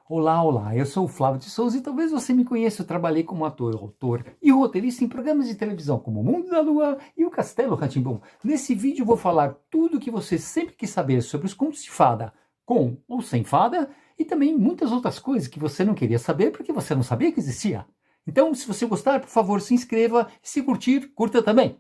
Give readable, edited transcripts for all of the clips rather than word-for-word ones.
Olá, olá, eu sou o Flávio de Souza e talvez você me conheça, eu trabalhei como ator, autor e roteirista em programas de televisão como O Mundo da Lua e O Castelo Rá-Tim-Bum. Nesse vídeo eu vou falar tudo o que você sempre quis saber sobre os contos de fada, com ou sem fada, e também muitas outras coisas que você não queria saber porque você não sabia que existia. Então, se você gostar, por favor, se inscreva e se curtir, curta também.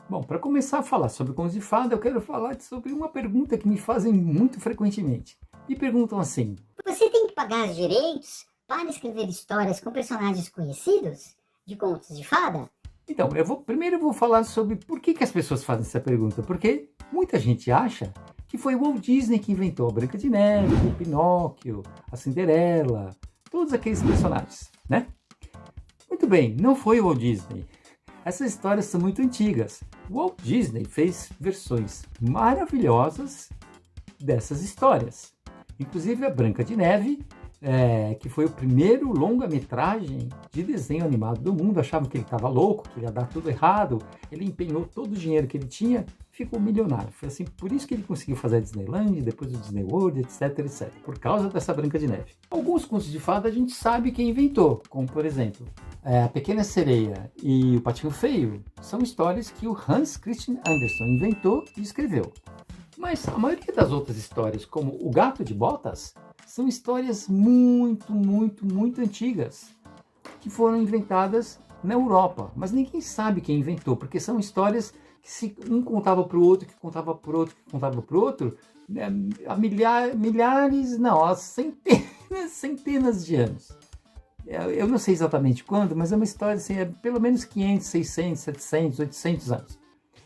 Bom, para começar a falar sobre contos de fada, eu quero falar sobre uma pergunta que me fazem muito frequentemente. Me perguntam assim: Você tem que pagar os direitos para escrever histórias com personagens conhecidos de contos de fada? então, primeiro eu vou falar sobre por que as pessoas fazem essa pergunta. Porque muita gente acha que foi o Walt Disney que inventou a Branca de Neve, o Pinóquio, a Cinderela, todos aqueles personagens, né? Muito bem, não foi o Walt Disney. Essas histórias são muito antigas. O Walt Disney fez versões maravilhosas dessas histórias. Inclusive a Branca de Neve, que foi o primeiro longa-metragem de desenho animado do mundo. Achavam que ele estava louco, que ia dar tudo errado. Ele empenhou todo o dinheiro que ele tinha, ficou milionário. Foi assim, por isso que ele conseguiu fazer a Disneyland, depois o Disney World, etc, etc. Por causa dessa Branca de Neve. Alguns contos de fada a gente sabe quem inventou, como por exemplo, A Pequena Sereia e O Patinho Feio, são histórias que o Hans Christian Andersen inventou e escreveu. Mas a maioria das outras histórias, como O Gato de Botas, são histórias muito, muito, muito antigas, que foram inventadas na Europa. Mas ninguém sabe quem inventou, porque são histórias que um contava para o outro, que contava para o outro, que contava para o outro, há milhares, não, há centenas de anos. Eu não sei exatamente quando, mas é uma história assim, pelo menos 500, 600, 700, 800 anos.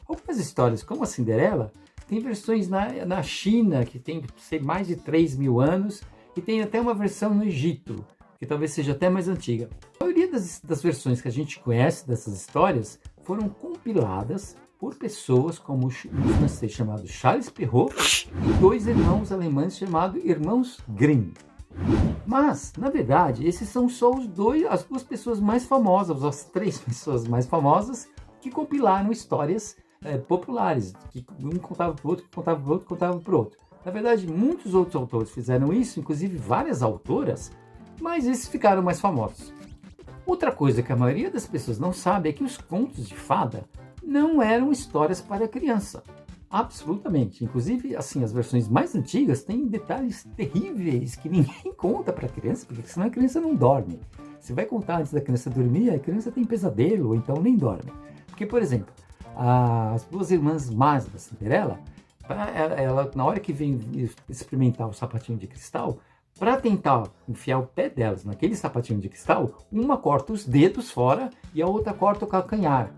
Algumas histórias, como a Cinderela, tem versões na China, que tem mais de 3.000 anos, e tem até uma versão no Egito, que talvez seja até mais antiga. A maioria das versões que a gente conhece dessas histórias foram compiladas por pessoas como um francês chamado Charles Perrault e dois irmãos alemães chamados Irmãos Grimm. Mas, na verdade, esses são só as duas pessoas mais famosas, as três pessoas mais famosas que compilaram histórias populares, que um contava para o outro, que contava para o outro, que contava para o outro. Na verdade, muitos outros autores fizeram isso, inclusive várias autoras, mas esses ficaram mais famosos. Outra coisa que a maioria das pessoas não sabe é que os contos de fada não eram histórias para criança. Absolutamente. Inclusive, assim, as versões mais antigas têm detalhes terríveis que ninguém conta para a criança, porque senão a criança não dorme. Se vai contar antes da criança dormir, a criança tem pesadelo, ou então nem dorme. Porque, por exemplo, as duas irmãs más da Cinderela, ela, na hora que vem experimentar o sapatinho de cristal, para tentar enfiar o pé delas naquele sapatinho de cristal, uma corta os dedos fora e a outra corta o calcanhar.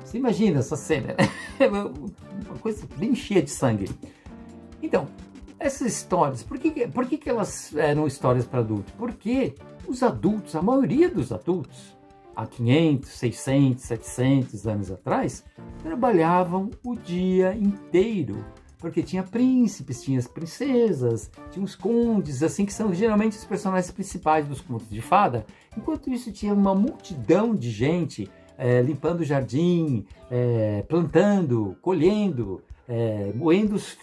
Você imagina essa cena, né? Uma coisa bem cheia de sangue. Então, essas histórias, por que elas eram histórias para adultos? Porque os adultos, a maioria dos adultos, há 500, 600, 700 anos atrás, trabalhavam o dia inteiro. Porque tinha príncipes, tinha as princesas, tinha os condes, assim, que são geralmente os personagens principais dos contos de fada. Enquanto isso, tinha uma multidão de gente limpando o jardim, plantando, colhendo, moendo os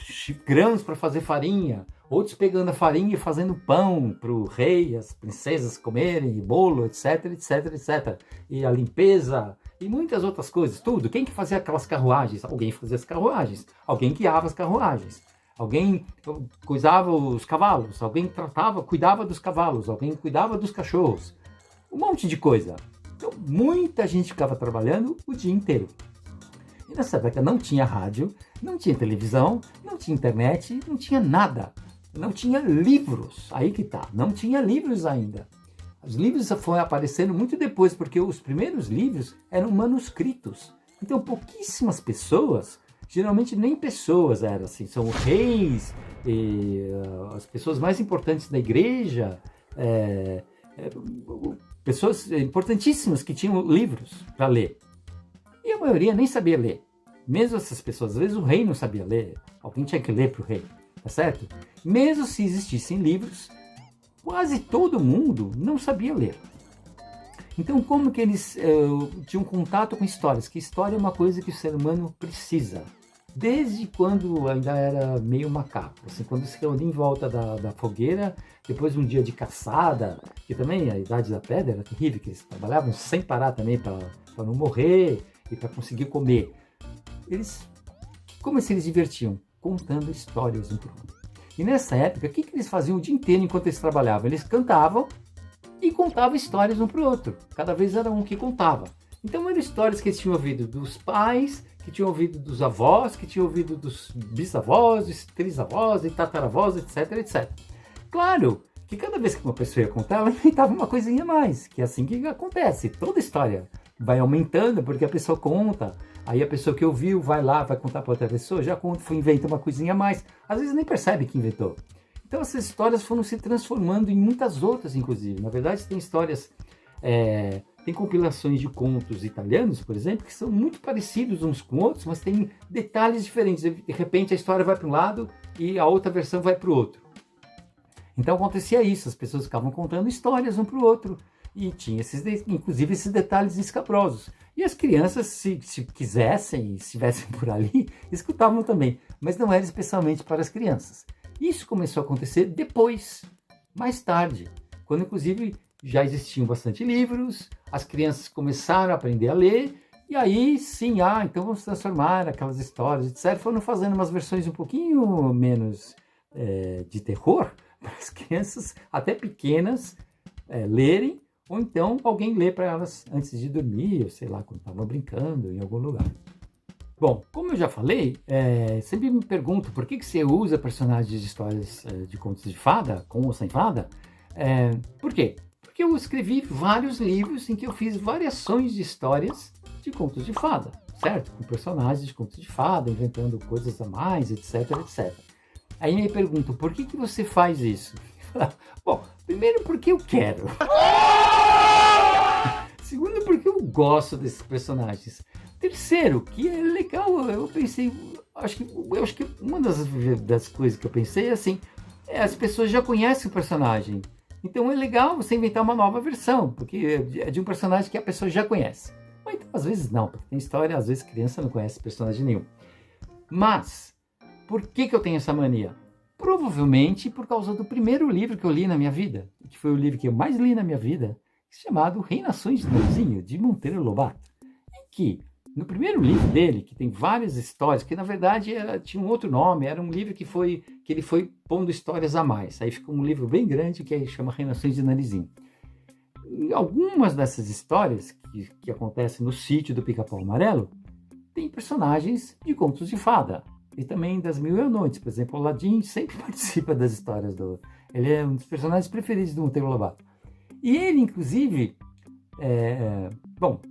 grãos para fazer farinha, outros pegando a farinha e fazendo pão para o rei, as princesas comerem, bolo, etc, etc, etc. E a limpeza e muitas outras coisas, tudo. Quem que fazia aquelas carruagens? Alguém fazia as carruagens, alguém guiava as carruagens, alguém cuidava os cavalos, alguém cuidava dos cavalos, alguém cuidava dos cachorros, um monte de coisa. Então, muita gente ficava trabalhando o dia inteiro. E nessa época não tinha rádio, não tinha televisão, não tinha internet, não tinha nada. Não tinha livros. Aí que tá, não tinha livros ainda. Os livros foram aparecendo muito depois, porque os primeiros livros eram manuscritos. Então, pouquíssimas pessoas, geralmente nem pessoas eram assim, são reis, as pessoas mais importantes da igreja, pessoas importantíssimas que tinham livros para ler. E a maioria nem sabia ler. Mesmo essas pessoas, às vezes o rei não sabia ler, alguém tinha que ler para o rei, tá certo? Mesmo se existissem livros, quase todo mundo não sabia ler. Então, como que eles tinham contato com histórias? Que história é uma coisa que o ser humano precisa. Desde quando ainda era meio macaco, assim, quando se reunia em volta da fogueira, depois de um dia de caçada, que também a Idade da Pedra era terrível, que eles trabalhavam sem parar também para não morrer e para conseguir comer. Como eles se divertiam? Contando histórias um para o outro. E nessa época, o que eles faziam o dia inteiro enquanto eles trabalhavam? Eles cantavam e contavam histórias um para o outro. Cada vez era um que contava. Então eram histórias que eles tinham ouvido dos pais, que tinham ouvido dos avós, que tinham ouvido dos bisavós, dos trisavós e tataravós, etc, etc. Claro que cada vez que uma pessoa ia contar, ela inventava uma coisinha a mais, que é assim que acontece. Toda história vai aumentando porque a pessoa conta, aí a pessoa que ouviu vai lá, vai contar para outra pessoa, já conta, inventa uma coisinha a mais. Às vezes nem percebe que inventou. Então essas histórias foram se transformando em muitas outras, inclusive. Na verdade, tem histórias... Tem compilações de contos italianos, por exemplo, que são muito parecidos uns com outros, mas tem detalhes diferentes. De repente a história vai para um lado e a outra versão vai para o outro. Então acontecia isso, as pessoas ficavam contando histórias um para o outro e tinha inclusive esses detalhes escabrosos. E as crianças, se quisessem e estivessem por ali, escutavam também, mas não era especialmente para as crianças. Isso começou a acontecer depois, mais tarde, quando inclusive já existiam bastante livros, as crianças começaram a aprender a ler, e aí sim, então vamos transformar aquelas histórias, etc. Foram fazendo umas versões um pouquinho menos de terror, para as crianças, até pequenas, lerem, ou então alguém lê para elas antes de dormir, ou sei lá, quando estavam brincando em algum lugar. Bom, como eu já falei, sempre me pergunto por que você usa personagens de histórias de contos de fada, com ou sem fada? Por quê? Porque eu escrevi vários livros em que eu fiz variações de histórias de contos de fada, certo? Com personagens de contos de fada, inventando coisas a mais, etc, etc. Aí me perguntam, por que você faz isso? Bom, primeiro porque eu quero. Segundo porque eu gosto desses personagens. Terceiro, que é legal, eu pensei, acho que uma das coisas que eu pensei é assim, as pessoas já conhecem o personagem. Então é legal você inventar uma nova versão, porque é de um personagem que a pessoa já conhece. Ou então, às vezes não, porque tem história, às vezes criança não conhece personagem nenhum. Mas, por que eu tenho essa mania? Provavelmente por causa do primeiro livro que eu li na minha vida, que foi o livro que eu mais li na minha vida, chamado Reinações de Narizinho, de Monteiro Lobato. Em que, no primeiro livro dele, que tem várias histórias, que na verdade tinha um outro nome, era um livro que ele foi pondo histórias a mais. Aí ficou um livro bem grande que chama Reinações de Narizinho. E algumas dessas histórias que acontecem no sítio do Pica-Pau Amarelo tem personagens de contos de fada. E também das Mil e Uma Noites. Por exemplo, o Aladim sempre participa das histórias ele é um dos personagens preferidos do Monteiro Lobato. E ele, inclusive...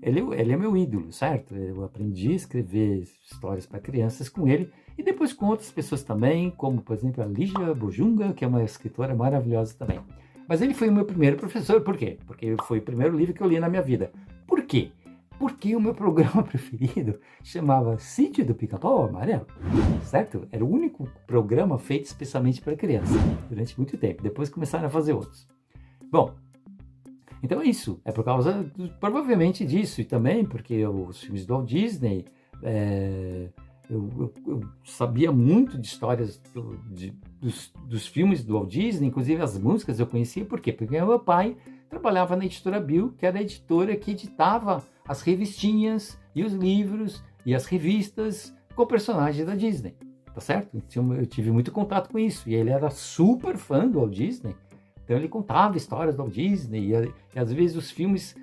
ele é meu ídolo, certo? Eu aprendi a escrever histórias para crianças com ele e depois com outras pessoas também, como, por exemplo, a Lígia Bojunga, que é uma escritora maravilhosa também. Mas ele foi o meu primeiro professor, por quê? Porque foi o primeiro livro que eu li na minha vida. Por quê? Porque o meu programa preferido chamava Sítio do Pica-Pau Amarelo, certo? Era o único programa feito especialmente para crianças, durante muito tempo. Depois começaram a fazer outros. Bom, então é isso, é por causa, provavelmente disso, e também porque os filmes do Walt Disney, eu sabia muito de histórias dos filmes do Walt Disney, inclusive as músicas eu conhecia, por quê? Porque meu pai trabalhava na editora Bill, que era a editora que editava as revistinhas e os livros e as revistas com personagens da Disney, tá certo? Então, eu tive muito contato com isso, e ele era super fã do Walt Disney. Então ele contava histórias do Walt Disney e às vezes os filmes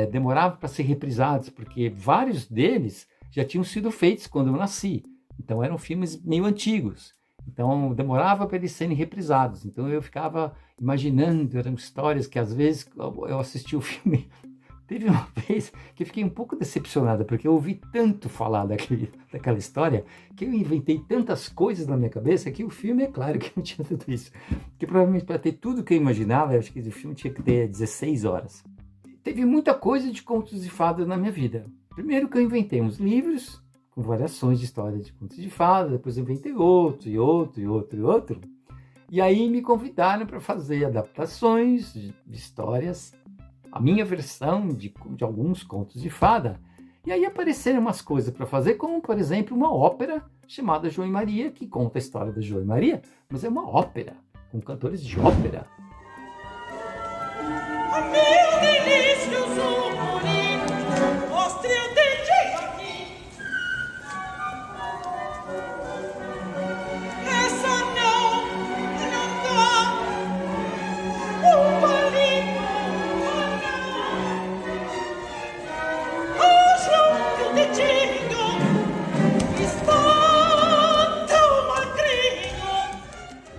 demoravam para ser reprisados, porque vários deles já tinham sido feitos quando eu nasci. Então eram filmes meio antigos. Então demorava para eles serem reprisados. Então eu ficava imaginando, eram histórias que às vezes eu assistia o filme. Teve uma vez que eu fiquei um pouco decepcionada, porque eu ouvi tanto falar daquela história, que eu inventei tantas coisas na minha cabeça, que o filme, é claro que não tinha tudo isso. Porque provavelmente para ter tudo que eu imaginava, eu acho que o filme tinha que ter 16 horas. Teve muita coisa de contos de fadas na minha vida. Primeiro que eu inventei uns livros, com variações de história de contos de fadas, depois eu inventei outro, e outro, e outro, e outro. E aí me convidaram para fazer adaptações de histórias a minha versão de alguns contos de fada. E aí apareceram umas coisas para fazer, como, por exemplo, uma ópera chamada João e Maria, que conta a história da João e Maria, mas é uma ópera, com cantores de ópera.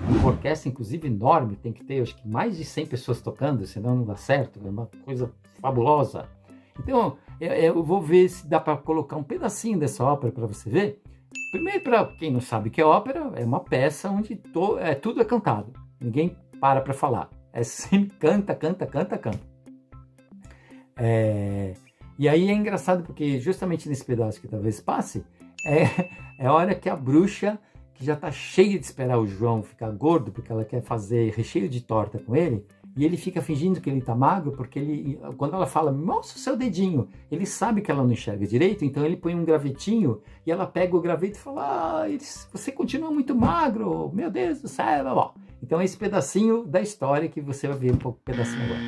Uma orquestra, inclusive, enorme, tem que ter, acho que mais de 100 pessoas tocando, senão não dá certo, é uma coisa fabulosa. Então, eu vou ver se dá para colocar um pedacinho dessa ópera para você ver. Primeiro, para quem não sabe o que é ópera, é uma peça onde tudo é cantado, ninguém para falar, é sempre canta. E aí é engraçado porque justamente nesse pedaço que talvez passe, é a hora que a bruxa, que já está cheia de esperar o João ficar gordo, porque ela quer fazer recheio de torta com ele, e ele fica fingindo que ele está magro, porque quando ela fala, mostra o seu dedinho, ele sabe que ela não enxerga direito, então ele põe um gravetinho, e ela pega o gravete e fala, você continua muito magro, meu Deus do céu, blá, blá. Então é esse pedacinho da história que você vai ver um pouco pedacinho agora.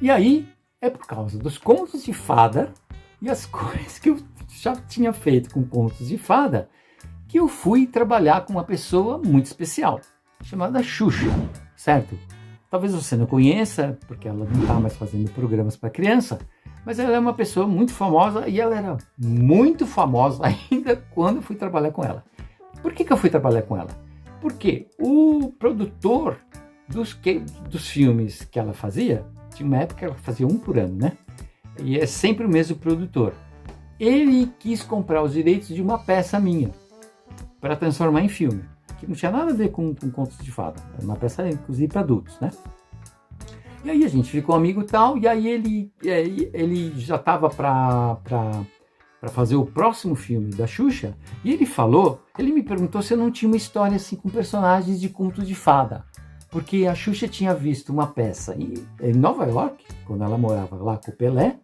E aí, é por causa dos contos de fada, e as coisas que eu já tinha feito com contos de fada, que eu fui trabalhar com uma pessoa muito especial, chamada Xuxa, certo? Talvez você não conheça, porque ela não está mais fazendo programas para criança, mas ela é uma pessoa muito famosa e ela era muito famosa ainda quando eu fui trabalhar com ela. Por que eu fui trabalhar com ela? Porque o produtor dos filmes que ela fazia, tinha uma época que ela fazia um por ano, né? E é sempre o mesmo produtor. Ele quis comprar os direitos de uma peça minha, para transformar em filme, que não tinha nada a ver com contos de fada, era uma peça inclusive para adultos, né? E aí a gente ficou amigo e tal, e aí ele já estava para fazer o próximo filme da Xuxa, e ele me perguntou se eu não tinha uma história assim com personagens de contos de fada, porque a Xuxa tinha visto uma peça em Nova York, quando ela morava lá com o Pelé,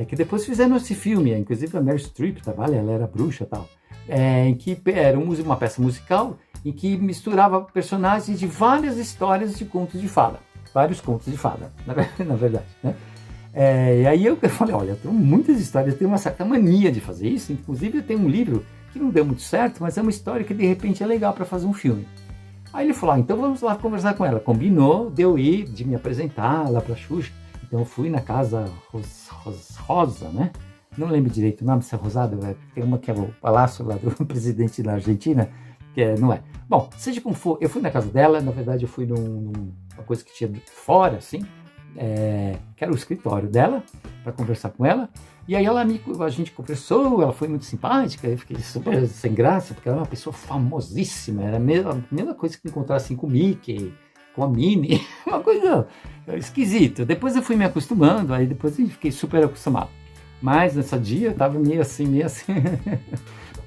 que depois fizeram esse filme, inclusive a Meryl Streep trabalha, ela era bruxa e tal, em que era uma peça musical em que misturava personagens de várias histórias de contos de fada, vários contos de fada, na verdade, né? E aí eu falei, olha, eu tenho muitas histórias, eu tenho uma certa mania de fazer isso, inclusive eu tenho um livro que não deu muito certo, mas é uma história que de repente é legal para fazer um filme. Aí ele falou, então vamos lá conversar com ela. Combinou de eu ir, de me apresentar lá para a Xuxa. Então eu fui na casa Rosa, né? Não lembro direito o nome, se é Rosado, tem uma que é o palácio lá do presidente da Argentina, não é. Bom, seja como for, eu fui na casa dela, na verdade eu fui numa coisa que tinha fora, assim, que era o escritório dela, para conversar com ela, e aí a gente conversou, ela foi muito simpática, eu fiquei super sem graça, porque ela era uma pessoa famosíssima, era a mesma coisa que encontrar assim com o Mickey, com a Minnie, uma coisa esquisita. Depois eu fui me acostumando, aí depois eu fiquei super acostumado. Mas nesse dia eu tava meio assim.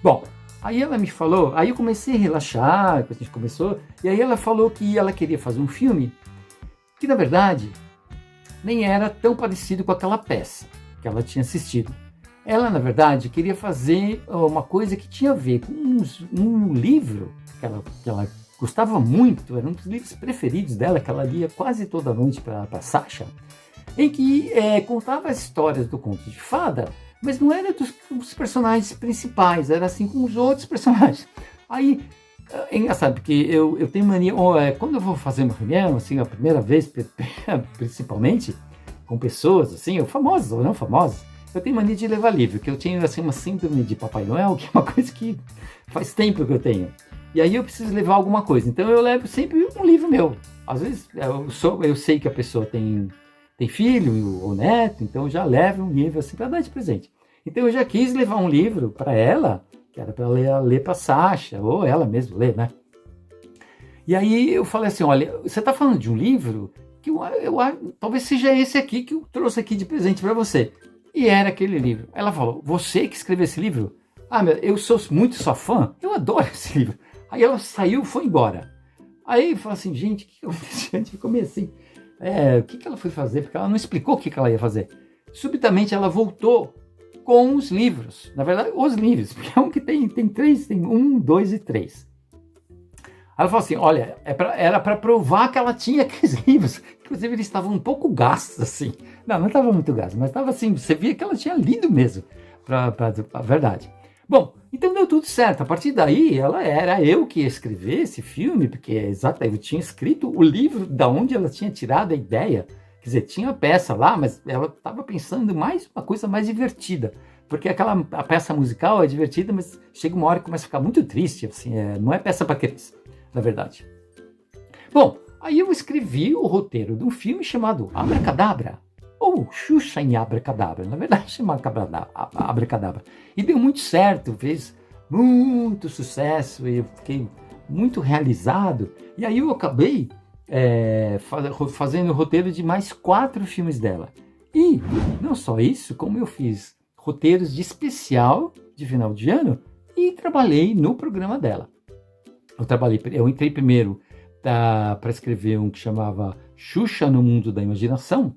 Bom, aí ela me falou, aí eu comecei a relaxar, a gente começou, e aí ela falou que ela queria fazer um filme que, na verdade, nem era tão parecido com aquela peça que ela tinha assistido. Ela, na verdade, queria fazer uma coisa que tinha a ver com um livro que ela gostava muito, era um dos livros preferidos dela, que ela lia quase toda noite para Sasha, em que contava as histórias do conto de fada, mas não era dos personagens principais, era assim com os outros personagens. Aí, é engraçado, porque eu tenho mania, quando eu vou fazer uma reunião, assim, a primeira vez, principalmente, com pessoas, assim, famosas ou não famosas, eu tenho mania de levar livro, que eu tenho, assim, uma síndrome de Papai Noel, que é uma coisa que faz tempo que eu tenho. E aí eu preciso levar alguma coisa, então eu levo sempre um livro meu. Às vezes eu sei que a pessoa tem filho ou neto, então eu já levo um livro assim para dar de presente. Então eu já quis levar um livro para ela, que era para ela ler para Sasha, ou ela mesma ler, né? E aí eu falei assim, olha, você está falando de um livro que talvez seja esse aqui que eu trouxe aqui de presente para você. E era aquele livro. Ela falou, você que escreveu esse livro? Ah, eu sou muito sua fã, eu adoro esse livro. Aí ela saiu e foi embora. Aí eu falei assim, gente, o que aconteceu? Eu comecei. o que ela foi fazer, porque ela não explicou o que ela ia fazer. Subitamente ela voltou com os livros, na verdade, os livros, porque é um que tem três, tem 1, 2 e 3. Ela falou assim, olha, era para provar que ela tinha aqueles livros, inclusive eles estavam um pouco gastos, assim. Não estava muito gasto, mas estava assim, você via que ela tinha lido mesmo, para a verdade. Bom, então deu tudo certo. A partir daí, era eu que ia escrever esse filme, porque eu tinha escrito o livro da onde ela tinha tirado a ideia. Quer dizer, tinha a peça lá, mas ela estava pensando mais uma coisa mais divertida. Porque a peça musical é divertida, mas chega uma hora que começa a ficar muito triste, assim, não é peça para criança, na verdade. Bom, aí eu escrevi o roteiro de um filme chamado Abracadabra, ou Xuxa em Abracadabra, na verdade chama Abracadabra. E deu muito certo, fez muito sucesso, e eu fiquei muito realizado. E aí eu acabei fazendo o roteiro de mais 4 filmes dela. E não só isso, como eu fiz roteiros de especial de final de ano e trabalhei no programa dela. Eu entrei primeiro para escrever um que chamava Xuxa no Mundo da Imaginação,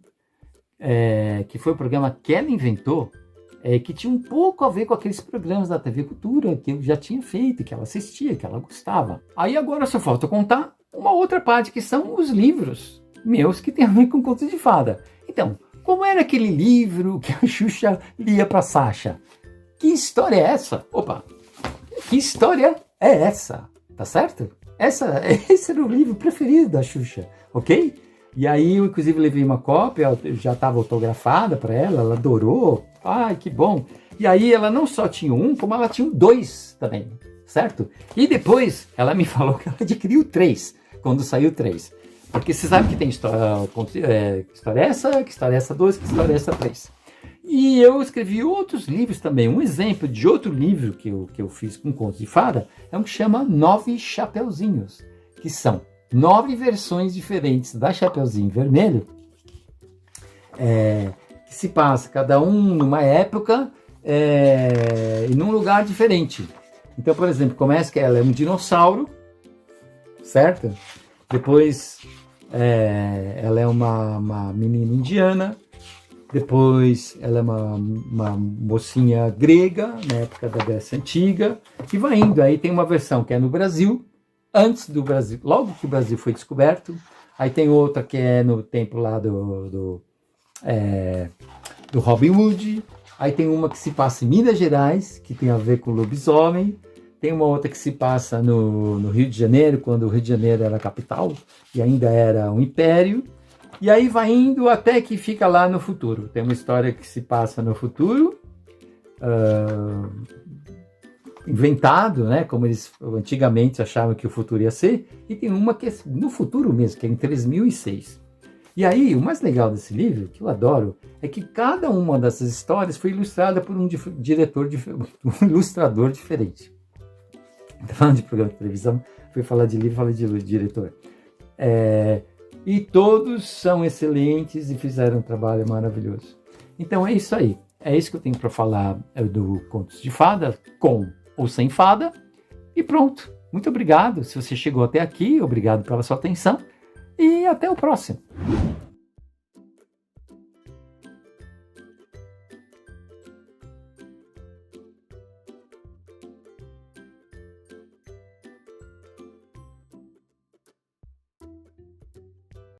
que foi o programa que ela inventou, que tinha um pouco a ver com aqueles programas da TV Cultura que eu já tinha feito, que ela assistia, que ela gostava. Aí agora só falta contar uma outra parte, que são os livros meus que tem a ver com contos de fada. Então, como era aquele livro que a Xuxa lia para Sasha? Que história é essa? Opa! Que história é essa? Tá certo? Esse era o livro preferido da Xuxa, ok? E aí eu inclusive levei uma cópia, já estava autografada para ela adorou. Ai, que bom! E aí ela não só tinha um, como ela tinha 2 também, certo? E depois ela me falou que ela adquiriu 3, quando saiu 3. Porque você sabe que tem história essa, que história essa 2, que história essa 3. E eu escrevi outros livros também. Um exemplo de outro livro que eu fiz com contos de fada é um que chama 9 Chapeuzinhos, que são 9 versões diferentes da Chapeuzinho Vermelho, que se passa cada um numa época e num lugar diferente. Então, por exemplo, começa que ela é um dinossauro, certo? Depois ela é uma menina indiana. Depois ela é uma mocinha grega, na época da Grécia Antiga, e vai indo. Aí tem uma versão que é no Brasil, antes do Brasil, logo que o Brasil foi descoberto. Aí tem outra que é no tempo lá do Robin Hood. Aí tem uma que se passa em Minas Gerais, que tem a ver com lobisomem. Tem uma outra que se passa no Rio de Janeiro, quando o Rio de Janeiro era a capital e ainda era um império. E aí vai indo até que fica lá no futuro. Tem uma história que se passa no futuro, inventado, né? Como eles antigamente achavam que o futuro ia ser. E tem uma que é no futuro mesmo, que é em 3006. E aí, o mais legal desse livro, que eu adoro, é que cada uma dessas histórias foi ilustrada por um ilustrador diferente. Estou falando de programa de televisão, fui falar de livro, falei de diretor. E todos são excelentes e fizeram um trabalho maravilhoso. Então é isso aí. É isso que eu tenho para falar do Contos de Fada, com ou sem fada. E pronto. Muito obrigado. Se você chegou até aqui, obrigado pela sua atenção. E até o próximo.